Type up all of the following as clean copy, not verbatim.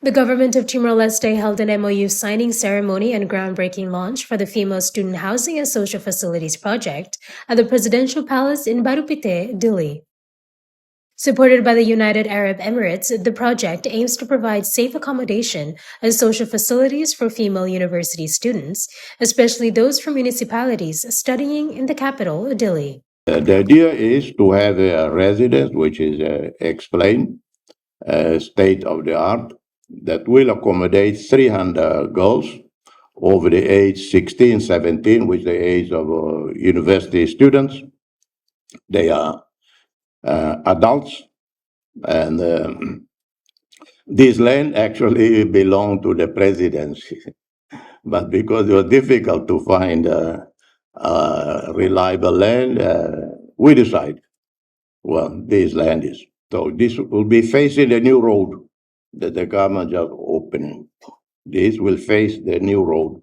The government of Timor Leste held an MOU signing ceremony and groundbreaking launch for the female student housing and social facilities project at the Presidential Palace in Barupite, Dili. Supported by the United Arab Emirates, the project aims to provide safe accommodation and social facilities for female university students, especially those from municipalities studying in the capital, Dili. The idea is to have a residence which is explained, state of the art, that will accommodate 300 girls over the age 16, 17, which is the age of university students. They are adults, and this land actually belonged to the presidency. But because it was difficult to find reliable land, we decided, well, this land is. So this will be facing the new road that the government just opened. This will face the new road.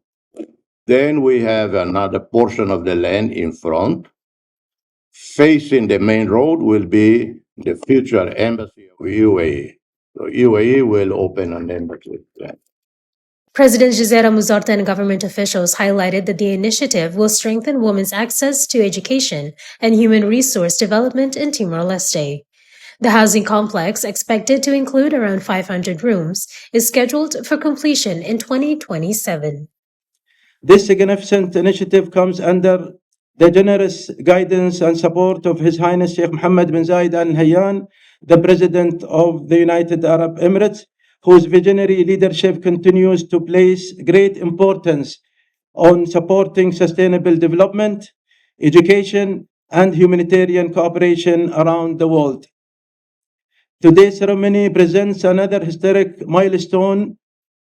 Then we have another portion of the land in front. Facing the main road will be the future embassy of UAE. So UAE will open an embassy there. President Gisela Muzarta and government officials highlighted that the initiative will strengthen women's access to education and human resource development in Timor-Leste. The housing complex, expected to include around 500 rooms, is scheduled for completion in 2027. This significant initiative comes under the generous guidance and support of His Highness Sheikh Mohammed bin Zayed Al Nahyan, the President of the United Arab Emirates, whose visionary leadership continues to place great importance on supporting sustainable development, education, and humanitarian cooperation around the world. Today's ceremony presents another historic milestone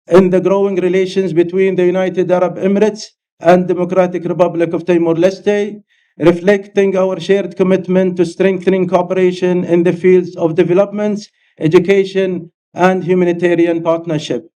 in the growing relations between the United Arab Emirates and Democratic Republic of Timor-Leste, reflecting our shared commitment to strengthening cooperation in the fields of development, education, and humanitarian partnership.